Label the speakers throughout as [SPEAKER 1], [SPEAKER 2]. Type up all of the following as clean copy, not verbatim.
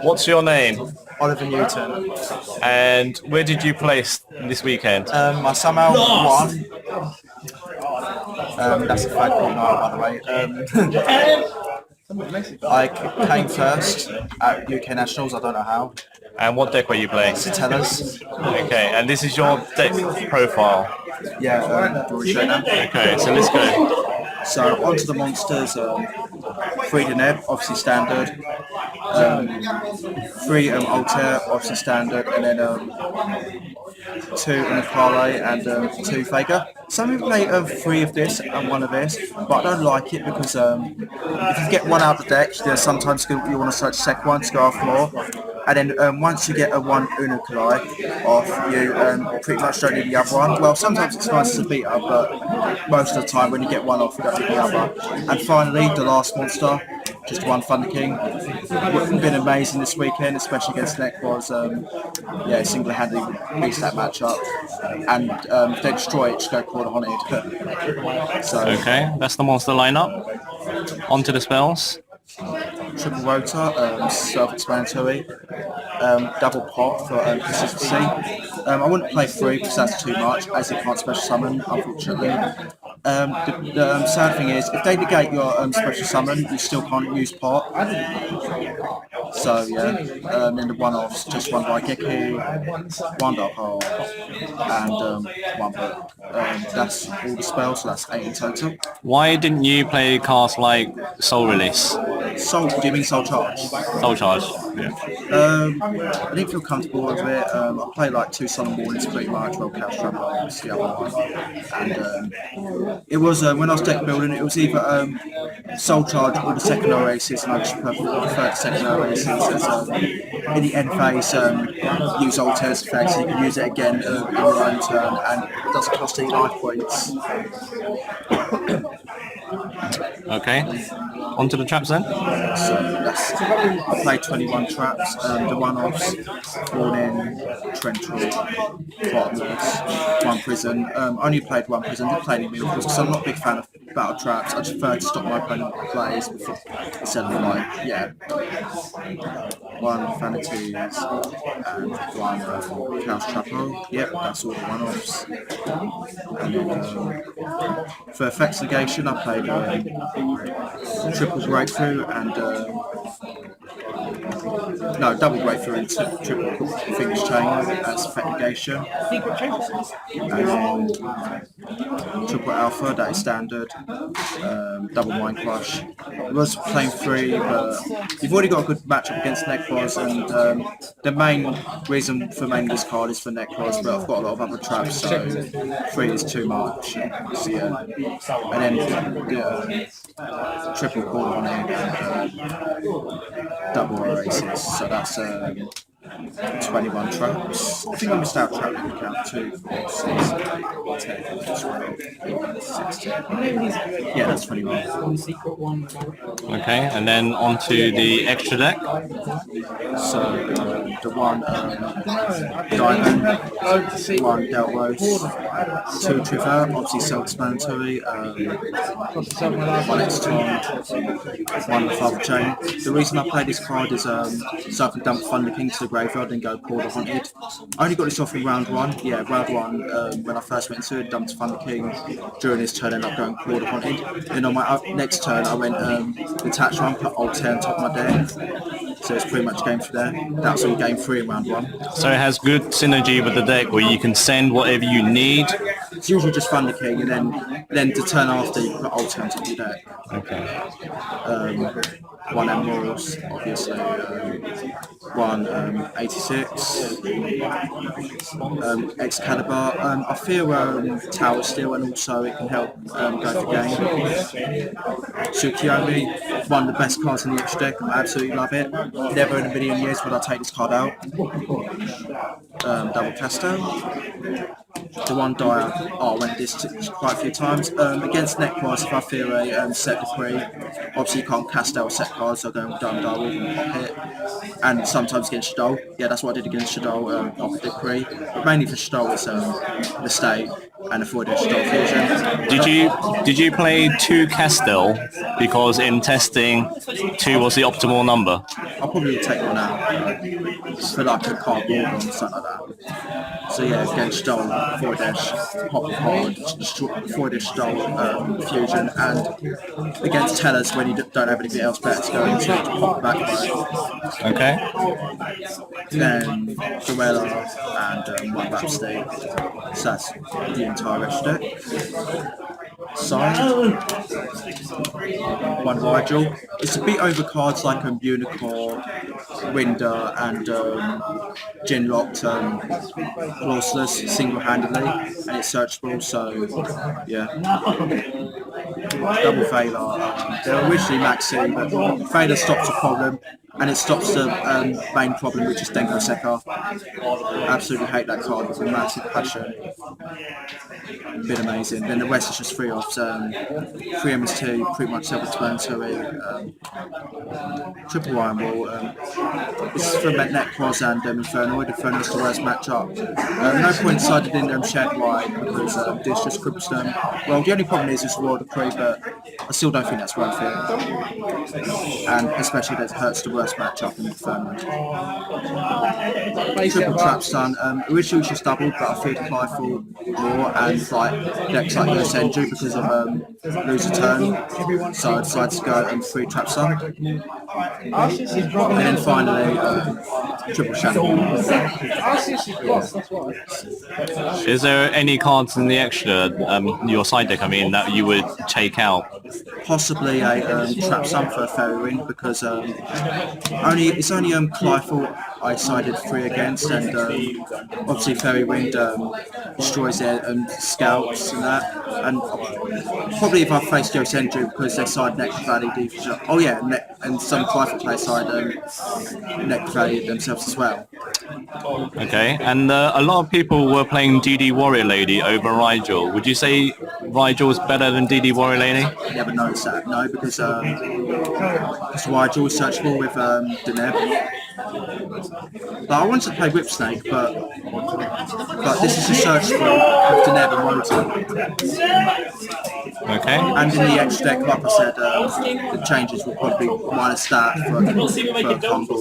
[SPEAKER 1] What's your name?
[SPEAKER 2] Oliver Newton.
[SPEAKER 1] And where did you place this weekend?
[SPEAKER 2] I somehow won. That's a fact right now, by the way. I came first at Yugioh Nationals. I don't know how.
[SPEAKER 1] And what deck were you playing?
[SPEAKER 2] Tellers.
[SPEAKER 1] Okay, and this is your deck profile.
[SPEAKER 2] Yeah, Yugioh now.
[SPEAKER 1] Okay, so let's go.
[SPEAKER 2] So onto the monsters. 3 Deneb, obviously standard. 3 Altair, obviously standard, and then 2 Inakale and 2 Faker. Some people play 3 of this and 1 of this, but I don't like it because if you get 1 out of the deck, then sometimes you want to search second one to go off more. And then once you get a 1 Unukalai off, you pretty much don't need the other one. Well, sometimes it's nice to beat up, but most of the time when you get 1 off, you don't need the other. And finally, the last monster, just 1 Thunder King. It's been amazing this weekend, especially against Necros. Yeah, single-handedly beats that matchup. And if they destroy it, just go Quarter Haunted. So,
[SPEAKER 1] okay, that's the monster lineup. On to the spells.
[SPEAKER 2] Triple Rotor, self-explanatory. Double Pot for consistency. I wouldn't play 3 because that's too much, as it can't special summon, unfortunately. The sad thing is, if they negate your special summon, you still can't use Pot. So yeah, then the one-offs, just 1 Raigeki, 1 Dark Hole, and 1 Book. That's all the spells, so that's 8 in total.
[SPEAKER 1] Why didn't you play cards like Soul Release?
[SPEAKER 2] Soul, do you mean Soul Charge?
[SPEAKER 1] Soul Charge, yeah.
[SPEAKER 2] I didn't feel comfortable with it. I played like 2 Sun and Warnings pretty much, well, Chaos Trap was the other one. And it was, when I was deck building, it was either Soul Charge or the second Oasis, and I just preferred the second Oasis. As, in the end phase, use Altair's effect, so you can use it again in your own turn, and it doesn't cost any life points.
[SPEAKER 1] Okay, on to the traps then.
[SPEAKER 2] So I played 21 traps, the one-offs, Warning, Trental, Bottomless, 1 Prison. Only played 1 Prison, didn't play any miracles because I'm not a big fan of battle traps. I just prefer to stop my opponent plays instead of like, yeah, 1 Vanities and 1 Chaos Trappo. Yep, that's all the one-offs. And then for effects negation, I played Triple Breakthrough and no, Double Breakthrough and Triple Fingers Chain as effect negation. And then Triple Alpha, that is standard. Double Mind Crush. I was playing 3, but you've already got a good matchup against Necros, and the main reason for maining this card is for Necros, but I've got a lot of other traps, so 3 is too much. So, yeah. And then Triple Quarter on it, Double Oasis, so that's 21 traps. I think I missed out trap count 2, 4, 6, 8, 10, 12, 16. Yeah, that's 21.
[SPEAKER 1] Okay, and then on to the extra deck.
[SPEAKER 2] So the 1 Diamond, 1 Delros, 2 Trivert, obviously self-explanatory, 1 Exton, 1 Father Chain. The reason I play this card is so I can dump Thunder King to the graveyard and go Quarter Haunted. I only got this off in round 1. Yeah, round 1, when I first went into it, dumped Thunder King. During his turn, ended up going Quarter Haunted. Then on my next turn, I went detach 1, put Altair on top of my deck. So it's pretty much game for there. That was on game 3 in round 1.
[SPEAKER 1] So it has good synergy with the deck where you can send whatever you need.
[SPEAKER 2] It's usually just Thunder King, and then the turn after you put Altair on top of your deck.
[SPEAKER 1] Okay.
[SPEAKER 2] 1 Emeralds, obviously. 1 86. Excalibur. I feel Tower Steel, and also it can help go for game. Tsukiyomi, one of the best cards in the extra deck. I absolutely love it. Never in a million years would I take this card out. Double Casto. The 1 Dire. I went this quite a few times. Against Necros, if I feel a set decree, obviously you can't cast out set cards, so I go down Dire and pop it. And sometimes against Shadol. Yeah, that's what I did against Shadol, pop decree. But mainly for Shadol, it's the state and avoided Shadol fusion.
[SPEAKER 1] Did you play 2 Castel because in testing 2 was the optimal number?
[SPEAKER 2] I'll probably take one out for like a cardboard or something like that. So yeah, against Stoll, forward dash, pop hard, forward dash Stoll, fusion, and against Tellers when you don't have anything else better to go into to pop the back row.
[SPEAKER 1] Okay.
[SPEAKER 2] Then Duella and one Rhapsody. So that's the entire extra deck. Side, one Rigel. It's a bit over cards like Unicorn, Winder, and Gin Locked, lossless single-handedly, and it's searchable. So yeah, double failure. They were originally maxi, but failure stops the problem, and it stops the main problem, which is Denko Sekka. Absolutely hate that card with a massive passion. Been amazing. Then the rest is just free offs. 3 MS2, pretty much self-return to a triple Iron Wall. This is for Necros and Infernoid. Infernoid's the worst matchup. No point decided in them shed wide because this just cripples them. Well, the only problem is it's Royal Decree, but I still don't think that's worth it. And especially that it hurts the worst matchup in Infernoid. Triple Trap Stun. Originally was just doubled, but I feared Flyfall more and like decks like Yosenju because of lose a turn. So I decided to go and free Trap Stun. And then finally, triple shadow.
[SPEAKER 1] Is there any cards in the extra, your side deck, I mean, that you would take out?
[SPEAKER 2] Possibly a trap sun for a fairy wind because it's only Clyfall I sided 3 against, and obviously fairy wind destroys their scouts and that. And probably if I faced Yosenju because they side Neck Valley defense. Oh yeah, and some Clyfall play side Neck Valley themselves as well.
[SPEAKER 1] Okay, and a lot of people were playing DD Warrior Lady over Rigel. Would you say Rigel is better than DD Warrior Lady?
[SPEAKER 2] Never noticed that, no, because Rigel is searchable with Deneb. But I wanted to play Whip Snake, but this is a searchable with Deneb and Rotor.
[SPEAKER 1] Okay.
[SPEAKER 2] And in the extra deck, like I said, the changes will probably minus that for combo.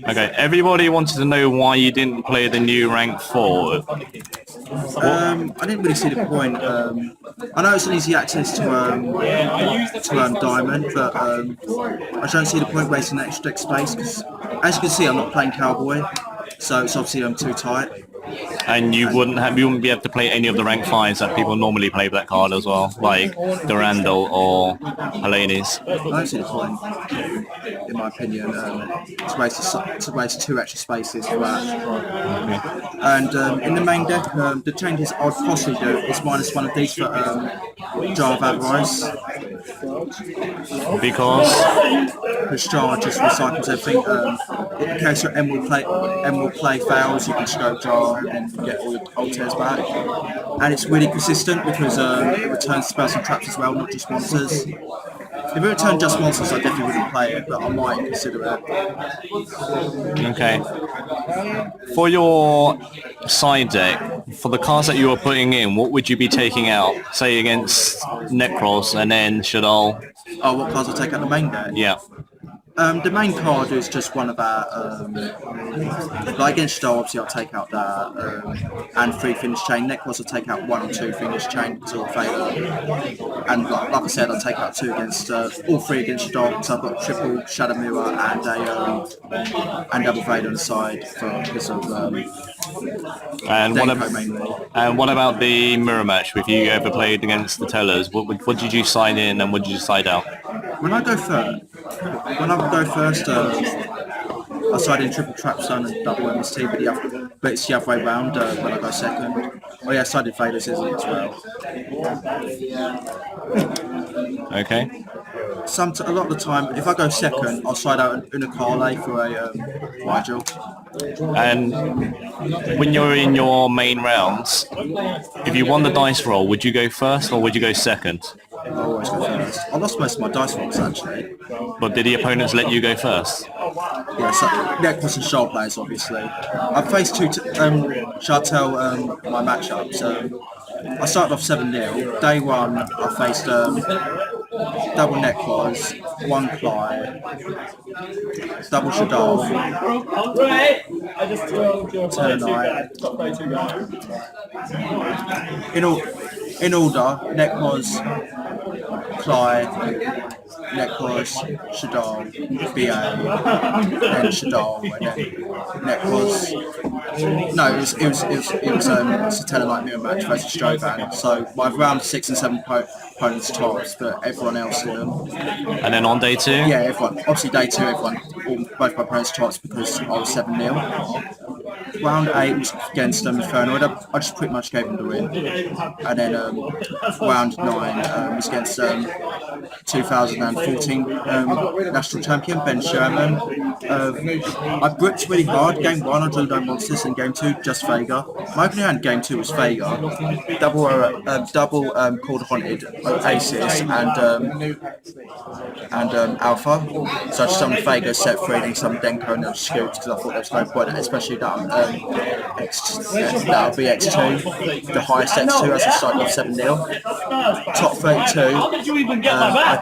[SPEAKER 1] Okay, everybody wanted to know why you didn't play the new rank 4.
[SPEAKER 2] I didn't really see the point. I know it's an easy access to Diamond, but I don't see the point wasting that extra deck space because, as you can see, I'm not playing Cowboy, so it's obviously too tight.
[SPEAKER 1] And you wouldn't be able to play any of the rank 5s that people normally play with that card as well, like Durandal or Helene's.
[SPEAKER 2] I don't see the point, in my opinion. To waste 2 extra spaces for that.
[SPEAKER 1] Okay.
[SPEAKER 2] And in the main deck, the changes I'd possibly do is -1 of these for Jar of Avarice. Because Jar just recycles everything. In case your Emerald play fails, you can just go Jar and get all your alters back. And it's really consistent because it returns spells and traps as well, not just monsters. If it returned just monsters, I definitely wouldn't play it, but I might consider it.
[SPEAKER 1] Okay. For your side deck, for the cards that you were putting in, what would you be taking out? Say against Necros and then Shadal?
[SPEAKER 2] Oh, what cards I take out the main deck?
[SPEAKER 1] Yeah.
[SPEAKER 2] The main card is just one of our, like against Shadal, obviously I'll take out that, and 3 finish chain. Necros I'll take out 1 or 2 finish chain because I'll fail. And like I said, I'll take out 2 against, all 3 against Shadal, so I've got triple Shadow Mirror and double Vader on the side because of
[SPEAKER 1] and what about the mirror match? If you ever played against the Tellers, what did you side in and what did you side out?
[SPEAKER 2] When I go first, I side in triple trap stun and double MST, but it's the other way round when I go second. Oh yeah, I sided Vader's isn't it as well.
[SPEAKER 1] Okay.
[SPEAKER 2] A lot of the time, if I go second, I'll side out an Unakale for a Rigel.
[SPEAKER 1] And when you're in your main rounds, if you won the dice roll, would you go first or would you go second?
[SPEAKER 2] I always go first. I lost most of my dice rolls actually.
[SPEAKER 1] But did the opponents let you go first?
[SPEAKER 2] Yeah, so Necros and Shard players obviously. I've faced 2, shall I tell my matchups? I started off 7-0. Day 1 I faced double Necros, one Cly, double Shadol, Ternite. In order, Necros, Cly, Necros, Shadol, BA, then Shadol, and then Necros. No, it's a Telelight mirror match versus Jovan. So my round 6 and 7 opponents tops, but everyone else in them.
[SPEAKER 1] And then on day 2?
[SPEAKER 2] Yeah, everyone. Obviously day 2, both my opponents tops because I was 7-0. Round 8 was against Inferno. I just pretty much gave them the win. And then round 9 was against 2014 national champion Ben Sherman. I gripped really hard. Game 1 I drew no monsters, and game 2 just Vega. My opening hand game 2 was Vega. Double called haunted Aces and Alpha. So I just summoned Vega, set free, and some Denko and Scoots because I thought there was no point, especially that that'll be X2, the highest X2 as I started off 7-0. Top 32, I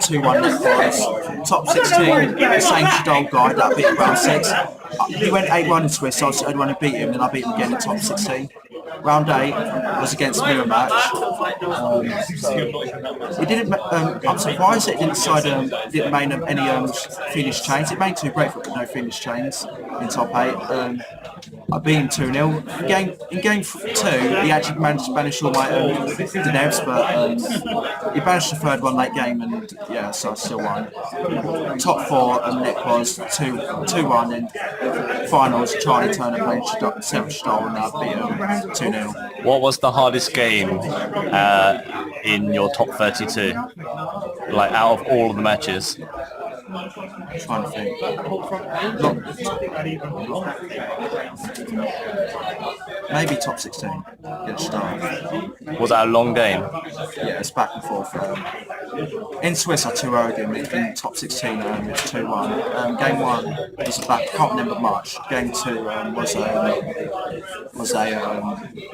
[SPEAKER 2] 2-1 net prize. Top 16, the same Shadol guy that I beat in round 6. He went 8-1 in Swiss, so I was the only one who beat him, and I beat him again in top 16. Round 8 was against mirror match. It didn't. I'm surprised it didn't decide. Didn't main any finish chains. It made 2 breakthrough, but no finish chains in top 8. I beat him 2-0. In game 2, he actually managed to banish all my Denevs, but he banished the 3rd one late game, and yeah, so I still won. Top 4 net was 2-1 in finals. Charlie Turner playing Seven Shadol, and I beat him 2-0.
[SPEAKER 1] What was the hardest game in your top 32? Like out of all of the matches?
[SPEAKER 2] I'm trying to think. Maybe top 16 against Shadol.
[SPEAKER 1] Was that a long game?
[SPEAKER 2] Yeah, it's back and forth. In Swiss, I 2-0'd him. In top 16, it's 2-1. Game 1 was back. I can't remember much. Game 2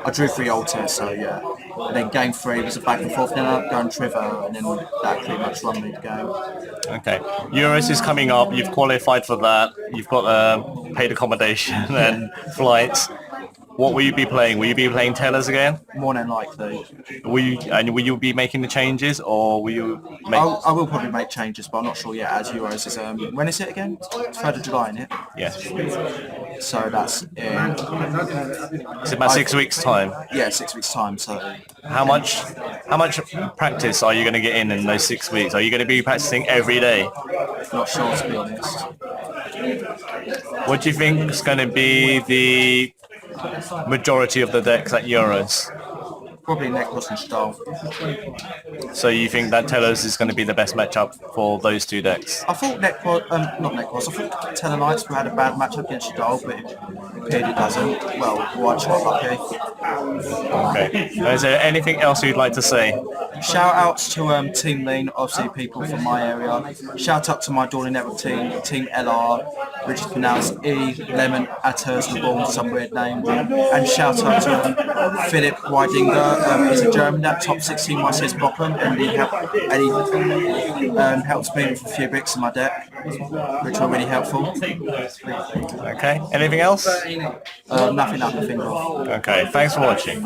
[SPEAKER 2] I drew 3 alters, so yeah. And then game 3 was a back and forth. Then I going Triver, and then that pretty much won me the game.
[SPEAKER 1] Okay, Euros is coming up. You've qualified for that. You've got paid accommodation and flights. What will you be playing? Will you be playing Tellers again?
[SPEAKER 2] More than likely.
[SPEAKER 1] Will you be making the changes, or will you make...
[SPEAKER 2] I will probably make changes, but I'm not sure yet, as Euros is... when is it again? 3rd of July, isn't it?
[SPEAKER 1] Yes.
[SPEAKER 2] So that's in...
[SPEAKER 1] It's about 6 weeks' time.
[SPEAKER 2] Yeah, 6 weeks' time, so...
[SPEAKER 1] How much practice are you going to get in those 6 weeks? Are you going to be practicing every day?
[SPEAKER 2] Not sure, to be honest.
[SPEAKER 1] What do you think is going to be the majority of the decks at Euros?
[SPEAKER 2] Probably Necros and Shadol.
[SPEAKER 1] So you think that Telos is going to be the best matchup for those 2 decks?
[SPEAKER 2] I thought not Necros, I thought Telenites had a bad matchup against Shadol, but it appeared it doesn't. Well, I just got lucky.
[SPEAKER 1] Okay. Is there anything else you'd like to say?
[SPEAKER 2] Shout outs to Team Lean, obviously people from my area. Shout out to my Dawning Network team, Team LR, which is pronounced E, Lemon, Atters, the Ball, some weird name. And shout out to Philip Weidinger, he's a German that top 16 YCS Bockland, and he helps me with a few bricks in my deck, which were really helpful.
[SPEAKER 1] Okay, anything else?
[SPEAKER 2] Nothing I can think of.
[SPEAKER 1] Okay, thanks for watching.